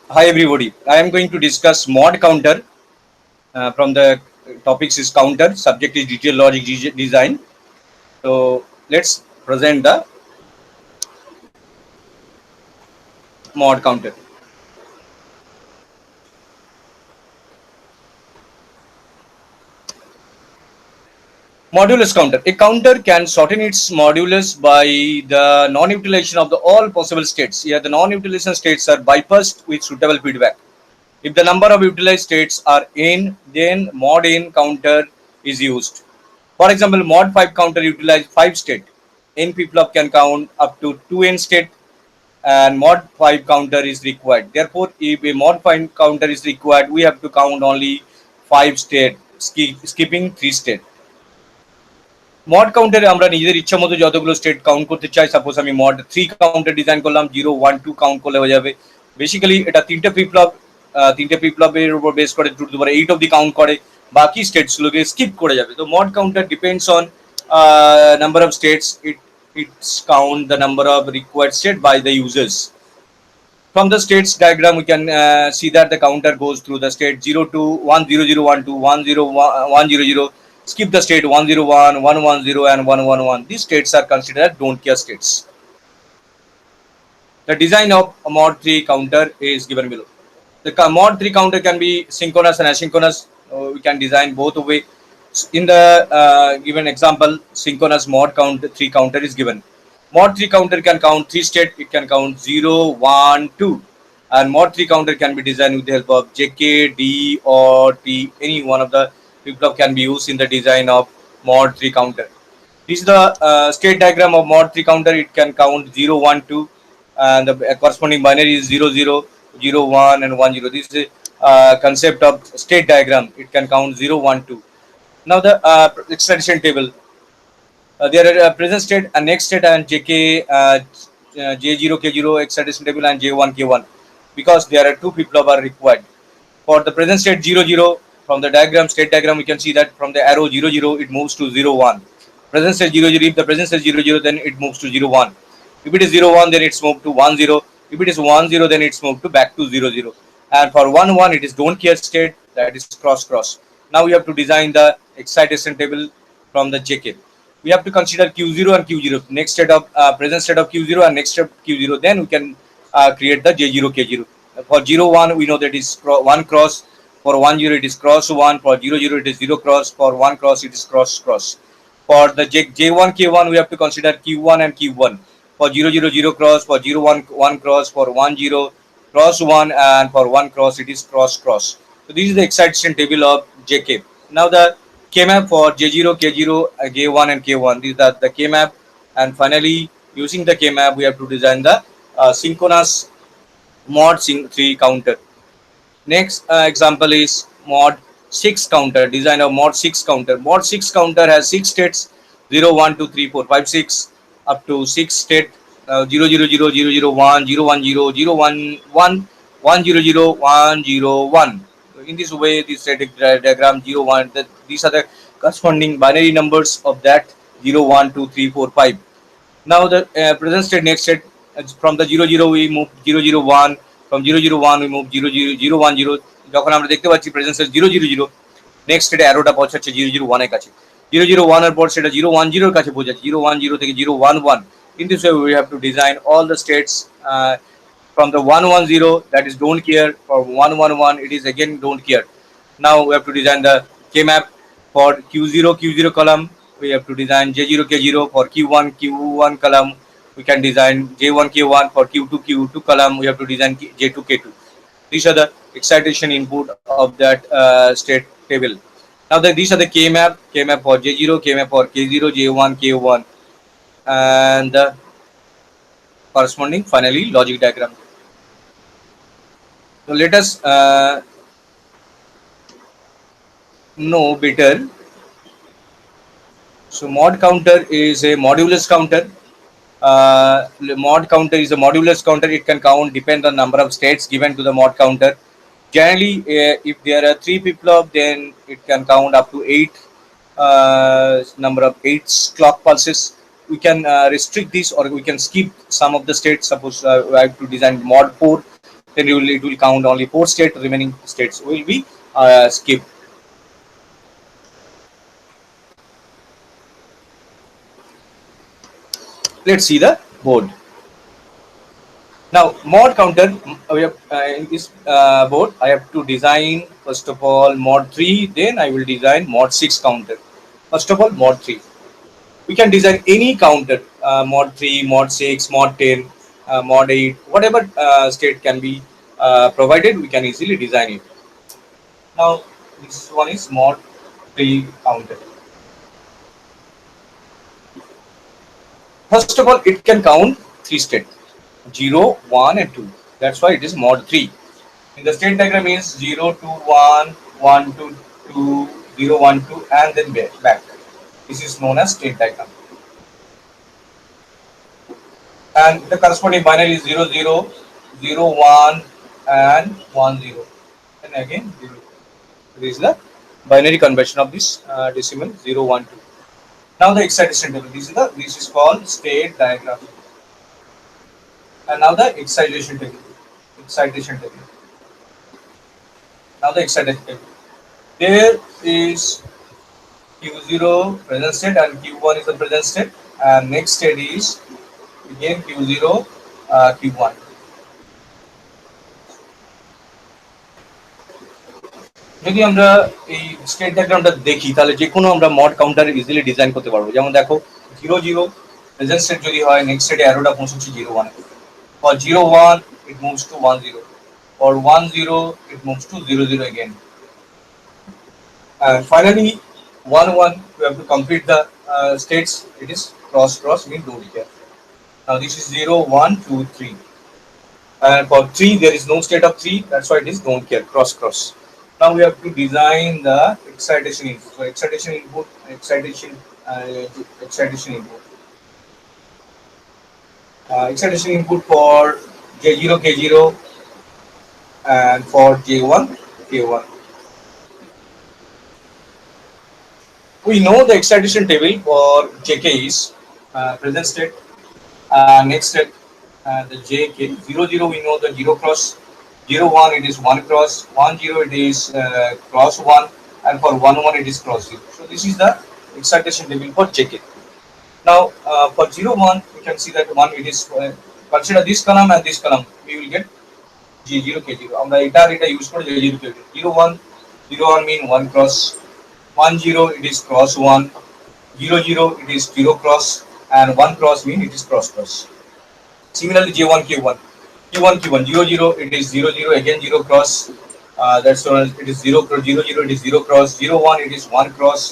Hi everybody. I am going to discuss mod counter from the topics is counter. Subject is detailed logic design. So let's present the mod counter. Modulus counter. A counter can shorten its modulus by the non-utilization of the all possible states. Here the non-utilization states are bypassed with suitable feedback. If the number of utilized states are n, then mod n counter is used. For example, mod 5 counter utilize 5 state. N people can count up to 2n state and mod 5 counter is required. Therefore, if a mod 5 counter is required, we have to count only 5 state, skipping 3 state. Mod কাউন্টারে আমরা নিজেদের ইচ্ছা মতো যতগুলো state count করতে চাই, suppose আমি mod 3 counter design করলাম, 0 1 2 কাউন্ট করলে হয়ে যাবে। বেসিক্যালি এটা তিনটে বিপ্লবের উপর বেস করে 2 to the power 8 অবধি কাউন্ট করে, বাকি স্টেটসগুলোকে স্কিপ করে যাবে। তো mod counter depends on number of states. It's count the number of required state by the users. From the states diagram we can see that the counter goes through the state 0 to 10012 10100. Skip the state 101 110 and 111. These states are considered don't care states. The design of a mod 3 counter is given below. The mod 3 counter can be synchronous and asynchronous. We can design both way. In the given example, synchronous mod count 3 counter is given. Mod 3 counter can count 3 state. It can count 0 1 2, and mod 3 counter can be designed with the help of JK, D or T. Any one of the flip-flop can be used in the design of mod 3 counter. This is the state diagram of mod 3 counter. It can count 0 1 2, and the corresponding binary is 0 0 0 1 and 1 0. This is a concept of state diagram. It can count 0 1 2. Now the extension table. There are present state and next state and JK, J0 K0 excitation table and J1 K1, because there are two flip-flop are required. For the present state 0 0, from the diagram, state diagram, we can see that from the arrow 0 0 it moves to 0 1. Present state 0 0. If the present state 0 0, then it moves to 0 1. If it is 0 1, then it's moved to 1 0. If it is 1 0, then it's moved to back to 0 0. And for 1 1, it is don't care state, that is cross cross. Now we have to design the excitation table from the JK. We have to consider Q0 and Q0. Next state of present state of Q0 and next step Q0. Then we can create the J0 K0. For 0 1, we know that is 1 cross. For 1 0, it is cross 1. For 0 0, it is 0 cross. For 1 cross, it is cross cross. For the J1 K1, we have to consider Q1 and Q1. For 0 0 0 cross. For 0 1 1 cross. For 1 0 cross 1, and for 1 cross, it is cross cross. So this is the excitation table of JK. Now the K-map for J0, K0, K1 and K1. These are the K-map, and finally using the K-map we have to design the synchronous mod 3 counter. Next example is mod 6 counter, design of mod 6 counter. Mod 6 counter has 6 states 0 1 2 3 4 5 6 up to 6 state 0 0 0 0 0 1 0 1 0 0 1 1 1 0 0 1 0 1. In this way, this static diagram 0 1, these are the corresponding binary numbers of that 0 1 2 3 4 5. Now the present state next state, from the 0 0 we move 0 0 1, from 0 0 1 we move 0 0 0 1 0. যখন আমরা দেখতে পাচ্ছি present state 0 0 0, next স্টেটে অ্যারোটা পৌঁছাচ্ছে 0 0 1 এর কাছে। 0 0 1 এর পর সেটা 0 1 0 এর কাছে পৌঁছাচ্ছে, 0 1 0 থেকে 0 1 1. In this way we have to design all the states from the 1 1 0, that is don't care. For 1 1 1, it is again don't care. Now we have to design the K-map. For Q0 Q0 column, we have to design J0 K0. For Q1 Q1 column, we can design J1 K1. For Q2 Q2 column, we have to design J2 K2. These are the excitation input of that state table. Now these are the K-map for J0, K-map for K0, J1 K1, and the corresponding finally logic diagram. So let us know better. So mod counter is a modulus counter. Mod counter is a modulus counter. It can count depend on number of states given to the mod counter. Generally, if there are 3 flip-flop, then it can count up to 8 number of 8 clock pulses. We can restrict this, or we can skip some of the states. Suppose I have to design mod 4. then it will count only 4 states. Remaining states will be skipped. Let's see the board. Now, mod counter, we have, in this board, I have to design, first of all, mod 3, then I will design mod 6 counter. First of all, mod 3. We can design any counter, mod 3, mod 6, mod 10, mod 8, whatever state can be provided, we can easily design it. Now, this one is mod 3 counter. First of all, it can count 3 states, 0, 1 and 2. That's why it is mod 3. In the state diagram is 0, 2, 1, 1, 2, 2, 0, 1, 2, and then back. This is known as state diagram. And the corresponding binary is 0, 0, 0, 1, and 1, 0. And again 0. This is the binary conversion of this decimal 0, 1, 2. Now the excitation table. This is called state diagram. And now the excitation table. Excitation table. Now the excitation table. There is Q0 present state and Q1 is the present state, and next state is again Q0, Q1. যদি আমরা এই state ডায়াগ্রামটা দেখি তাহলে যে কোনো আমরা mod counter easily design করতে পারবো। যেমন দেখো 0, 0 প্রেজেন্ট স্টেট যদি হয়, নেক্সট স্টেটে অ্যারোটা পৌঁছচ্ছে 0, 1, for 0, 1 it moves to 1, 0, or 1, 0 it moves to 0, 0 again, and finally 1, 1 we have to complete the states. It is cross cross, mean don't care. Now this is 0, 1, 2, 3, and for 3 there is no state of 3, that's why it is don't care, cross cross. Now we have to design the excitation input. So excitation input, excitation input. Excitation input for J0, K0, and for J1, K1. We know the excitation table for JK is present state, next state, the JK 0, 0 we know the 0 cross, 0, 1 it is 1 cross, 1, 0 it is cross 1, and for 1, 1 it is cross 0. So this is the excitation table for JK. Now for 0, 1 we can see that 1 it is consider this column and this column, we will get J0, K0. আমরা এটা use করে J0, K0. 0, 1, 0, 1 mean 1 cross, 1, 0 it is cross 1, 0, 0 it is 0 cross, and 1 cross mean it is cross cross. Similarly J1, K1, Q1, Q1, 0, 0 it is 0, 0 again 0 cross, that's why it is 0 cross, 0, 0 it is 0 cross, 0, 1 it is 1 cross,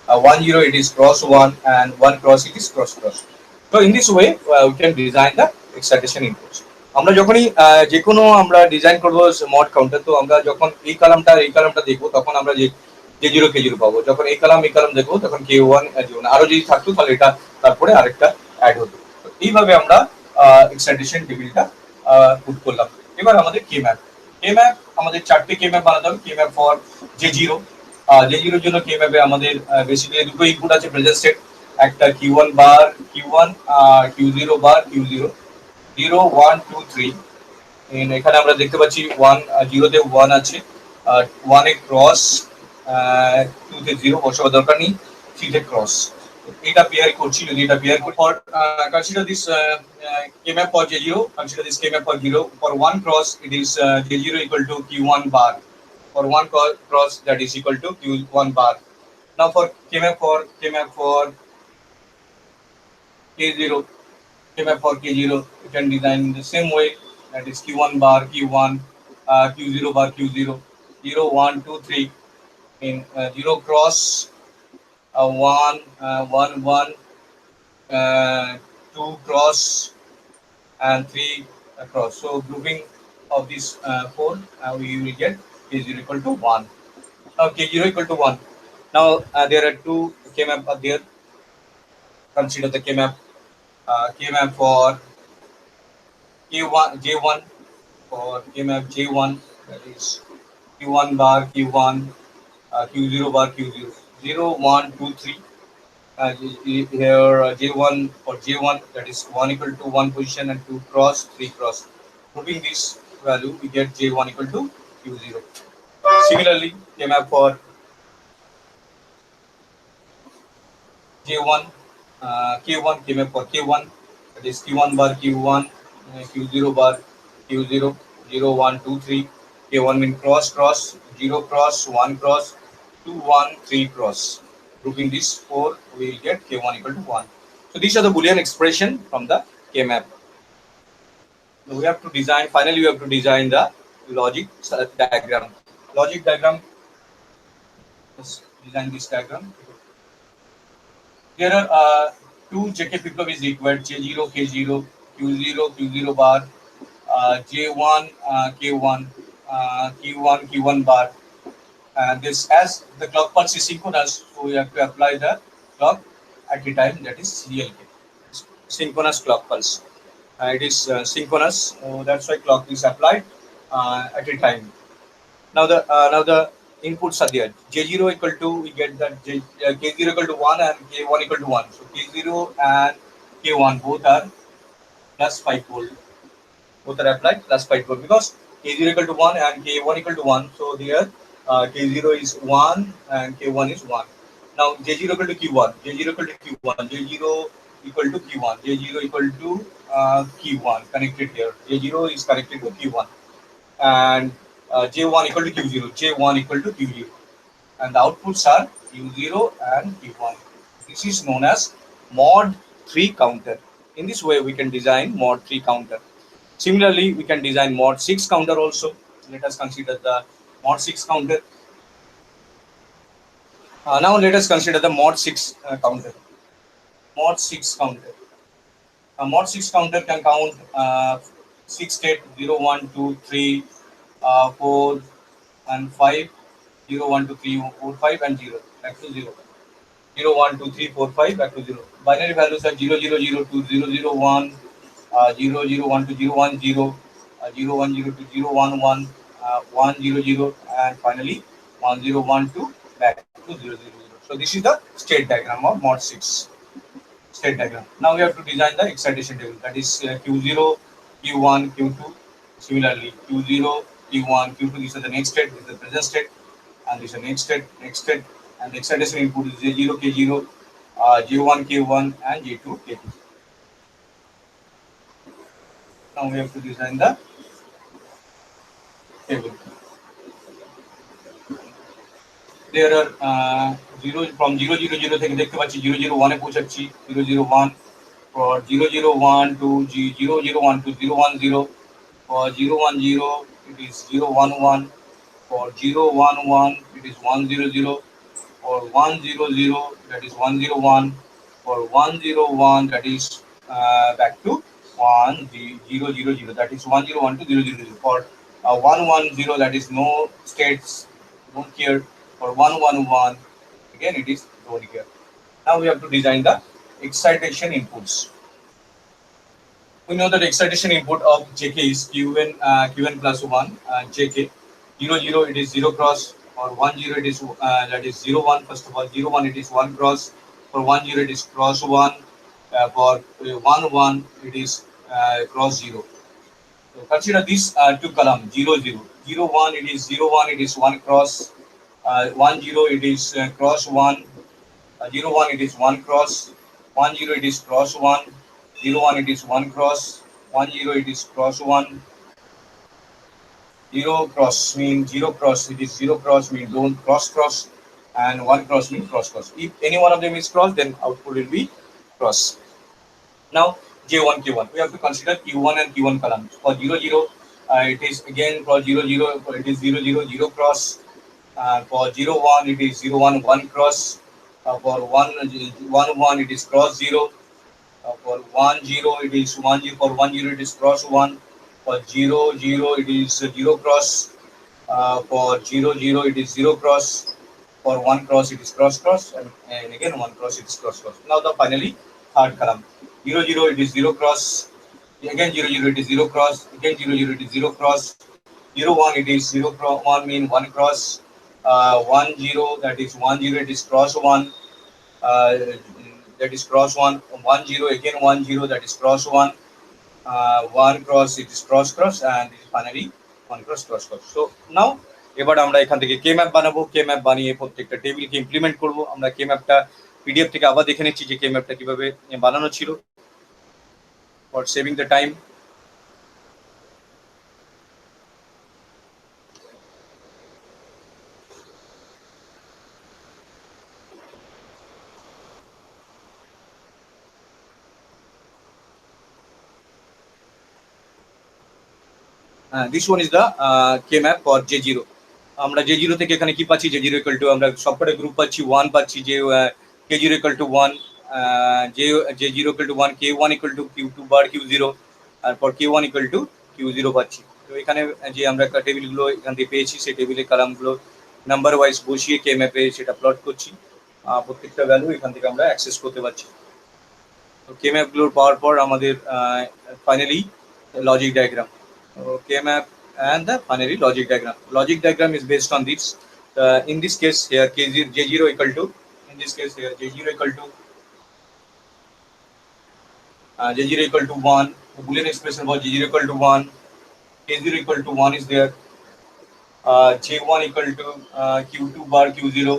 1, 0 it is cross 1, and 1 cross it is cross cross. So in this way we can design the excitation inputs. আমরা যখনই যে কোনো আমরা design করব mod counter, তো আমরা যখন এই কলামটা দেখবো তখন আমরা যে J0, K0 পাবো, যখন এই কলাম দেখবো তখন K1, J1, আরো যদি থাকতো তাহলে এটা তারপরে আরেকটা অ্যাড হতো। এইভাবে আমরা এক্সাইটেশন টেবিলটা পুট করলাম। এবার আমাদের কে ম্যাপ আমাদের 4টে কে ম্যাপ বানাতে হবে। কে ম্যাপ ফর J0, J0 এর জন্য কে ম্যাপে আমাদের বেসিক্যালি দুটো ইনপুট আছে প্রেজেন্ট স্টেট, একটা Q1 বার Q1, Q0 বার Q0, 0, 1, 2, 3। এখানে আমরা দেখতে পাচ্ছি 1, 0 তে 1 আছে, 1 এ ক্রস, 2 তে 0 বসাবার দরকার নেই, 3 তে ক্রস। এটা পেয়ার করছি, যদি এটা পেয়ার করি, for consider this K map for J0, consider this K map for 0. For 1 cross it is J0 equal to Q1 bar, for 1 cross that is equal to Q1 bar. Now for K map for K0, you can design in the same way, that is Q1 bar Q1, Q0 bar Q0, 0, 1, 2, 3, in 0 cross, 1, 1, 1, 2 cross, and 3 across. So grouping of these 4, we will get K0 equal to 1. Now K0 equal to 1. Now there are 2 K map up there. Consider the K map for K1, J1, for K map J1, that is Q1 bar Q1, Q0 bar Q0, 0, 1, 2, 3. Here J1 for J1, that is 1 equal to 1 position and 2 cross, 3 cross. Grouping this, value, we get J1 equal to Q0. Similarly, K-map for J1, K1, K-map for K1, that is Q1 bar Q1, Q0 bar Q0, 0, 1, 2, 3. K1 mean cross, cross, 0 cross, 1 cross, 2, 1, 3 cross. Grouping these 4, we will get K1 equal to 1. So these are the Boolean expression from the K-map. Now we have to design, finally we have to design the logic diagram. Logic diagram, let's design this diagram. There are two JK flip-flop is required, J0, K0, Q0, Q0 bar, J1, K1, Q1, Q1 bar. This as the clock pulse is synchronous, so we have to apply the clock at the time, that is CLK, synchronous clock pulse. It is synchronous, so that's why clock is applied at a time. Now the inputs are there. J0 equal to, we get that K0 equal to 1 and K1 equal to 1. So K0 and K1 both are plus 5 volt. Both are applied plus 5 volt because K0 equal to 1 and K1 equal to 1. So here K0 is 1 and K1 is 1. Now J0 equal to Q1, J0 equal to Q1, J0 equal to Q1, J0 equal to Q1 connected here. J0 is connected to Q1 and J1 equal to Q0, J1 equal to Q0, and the outputs are Q0 and Q1. This is known as mod 3 counter. In this way, we can design mod 3 counter. Similarly, we can design mod 6 counter also. Let us consider the mod 6 counter. Now let us consider the mod 6 counter. Mod 6 counter. A mod 6 counter can count 6 state 0, 1, 2, 3, 4 and 5, 0, 1, 2, 3, 4, 5 and 0, back to 0. 0, 1, 2, 3, 4, 5, back to 0. Binary values are 0, 0, 0 to 0, 0, 1, 0, 0, 1 to 0, 1, 0, 0, 1, 0 to 0, 1, 1, 1, 0, 0, and finally 1, 0, 1 to back to 0, 0, 0. So this is the state diagram of mod 6. State diagram. Now we have to design the excitation table, that is Q0, Q1, Q2. Similarly, Q0, Q1, Q2, these are the next state, this is the present state, and this is the next state, and the excitation input is J0, K0, J1, K1, and J2, K2. Now we have to design the table. There are 0 from 0, 0, 0 থেকে দেখতে পাচ্ছি 0, 0, 1 এ পৌঁছাচ্ছি 0, 0, 1 for 0, 0, 1 to 0, 0, 1 to 0, 1, 0 for 0, 1, 0 it is 0, 1, 1 for 0, 1, 1 it is 1, 0, 0 for 1, 0, 0 that is 1, 0, 1 for 1, 0, 1 that is back to 1, 0, 0, 0 that is 1, 0, 1 to 0, 0, 0 for 1, 1, 0 that is no states, don't care. For 1, 1, 1 again it is don't care. Now we have to design the excitation inputs. We know that excitation input of JK is Qn plus 1 JK 0, 0 it is 0 cross, or 1, 0 it is that is 0, 1. First of all 0, 1 it is 1 cross, for 1, 0 it is cross 1, for 1, 1 it is cross 0. So consider this two column 0, 0, 0, 1 it is 0, 1 it is 1 cross, 1, 0 it is cross 1, 0, 1 it is 1 cross, 1, 0 it is cross 1, 0, 1 it is 1 cross, 1, 0 it is cross 1, 0 cross means 0 cross, it is 0 cross means don't cross cross, and 1 cross means cross cross. If any one of them is cross, then output will be cross. Now J1, Q1, we have to consider Q1 and Q1 columns. For 0, 0 it is again for 0, 0 it is 0, 0, 0 cross. For 0, 1 it is 0, 1, 1 cross. For 1, 1 it is cross 0. For 1, 0 it is 1, 0. For 1, 0 it is cross 1. For 0, 0 it is 0 cross. For 0, 0 it is 0 cross. For 1 cross it is cross cross, and again 1 cross it is cross cross. Now the finally third column 0, 0 it is 0 cross. Again 0, 0 it is 0 cross. Again 0, 0 it is 0 cross. 0, 1 it is 0 cross 1 mean 1 cross. 1, 0 that is 1, 0 it is cross 1. That is cross 1. 1, 0 again 1, 0 that is cross 1. one cross, it is cross cross, and it is finally one cross cross cross. So now এবার আমরা এখান থেকে কে map বানাবো, কে map বানিয়ে প্রত্যেকটা টেবিলকে implement করব। আমরা কে ম্যাপটা পিডিএফ থেকে আবার দেখে নিচ্ছি যে কে ম্যাপটা কিভাবে বানানো ছিল for saving the time. This one is the K map for J0। আমরা J0 থেকে এখানে কি পাচ্ছি, J0 ইকুয়াল টু আমরা সবকটা গ্রুপ পাচ্ছি 1 পাচ্ছি, যে K0 equal to 1, J0 equal to 1, K1 equal to Q2 bar Q0, তারপর K1 ইকুয়াল টু Q0 পাচ্ছি। তো এখানে যে আমরা একটা টেবিলগুলো এখান থেকে পেয়েছি সেই টেবিলের কালামগুলো নাম্বার ওয়াইজ বসিয়ে কে ম্যাপে সেটা প্লট করছি। প্রত্যেকটা ভ্যালু এখান থেকে আমরা অ্যাক্সেস করতে পারছি। তো কে ম্যাপগুলোর পাওয়ার পর আমাদের finally logic diagram, K map and the finally logic diagram. Logic diagram is based on this. In this case here J0 equal to, in this case here J0 equal to J0 equal to 1. The Boolean expression for J0 equal to 1. K0 equal to 1 is there. J1 equal to Q2 bar Q0.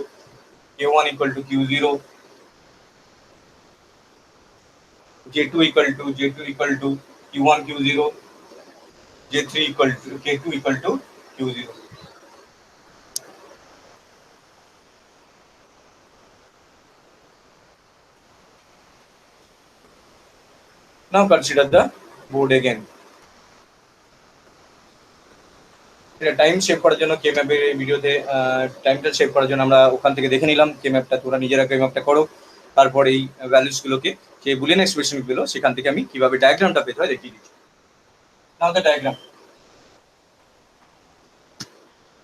K1 equal to Q0. J2 equal to Q1 Q0. J3 equal to K2 equal to Q0. Now consider the board again. এটা time save করার জন্য কে ম্যাপের ভিডিওতে টাইমটা save করার জন্য আমরা ওখান থেকে দেখে নিলাম কে ম্যাপটা, তোরা নিজেরা কে ম্যাপটা করো। তারপর এই ভ্যালুসগুলোকে যে বুলিয়ান এক্সপ্রেশনগুলো সেখান থেকে আমি কিভাবে ডায়াগ্রামটা পেতে হয় দেখিয়ে দিচ্ছি। Now the diagram,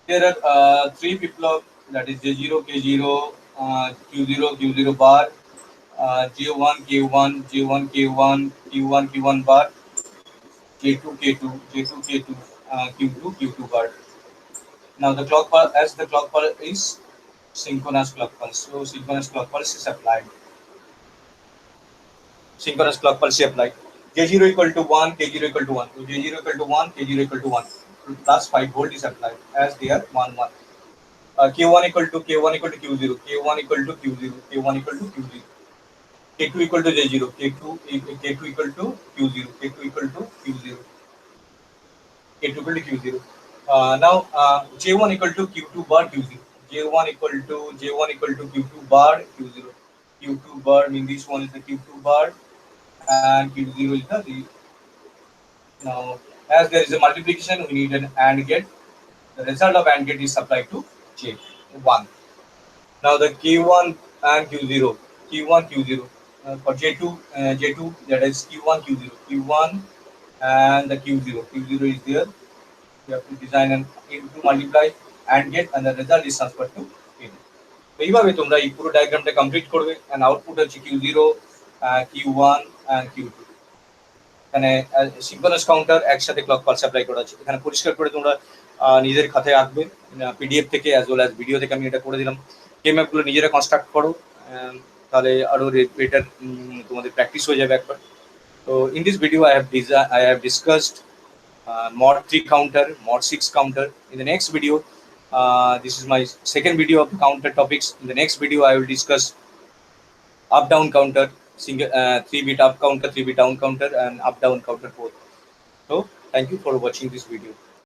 there are three flip-flop, that is J0 K0, Q0 Q0 bar, J1 K1, J1 K1, Q1 Q1 bar, J2 K2, J2 K2, Q2 Q2 bar. Now the clock pulse, as the clock pulse is synchronous clock pulse, so synchronous clock pulse is applied. Synchronous clock pulse is applied. J0 equal to 1, K0 equal to 1. So J0 equal to 1, K0 equal to 1. Plus 5 volt is applied as they are 1 1. K1 equal to Q0, K1 equal to Q0, K1 equal to Q0. K2 equal to J0, K2 equal to Q0, K2 equal to Q0, K2 equal to Q0. Now J1 equal to Q2 bar Q0, J1 equal to Q2 bar Q0, Q2 bar means this one is the Q2 bar and Q0 is the. Now as there is a multiplication, we need an AND gate. The result of AND gate is supplied to J1. Now the Q1 and Q0, Q1 Q0 for J2 that is Q1 Q0, Q1 and the Q0 is there. You have to design an into multiply AND gate and the result is transferred to K2. তো এইভাবে তোমরা এই পুরো ডায়াগ্রামটা complete করবে and output হচ্ছে Q0, Q1 and Q2। এখানে synchronous counter একসাথে clock pulse apply করা আছে। এখানে পরিষ্কার করে তোমরা নিজের খাতায় আঁকবে, পিডিএফ থেকে অ্যাজ ওয়েল অ্যাজ ভিডিও থেকে আমি এটা করে দিলাম। কে ম্যাপগুলো নিজেরা কনস্ট্রাক্ট করো, তাহলে আরো বেটার তোমাদের প্র্যাকটিস হয়ে যাবে একবার। তো in this video I have discussed mod 3 counter, mod 6 counter. In the next video, this is my second video of the counter topics. In the next video I will discuss up down counter, single 3-bit up counter, 3-bit down counter and up down counter both. So thank you for watching this video.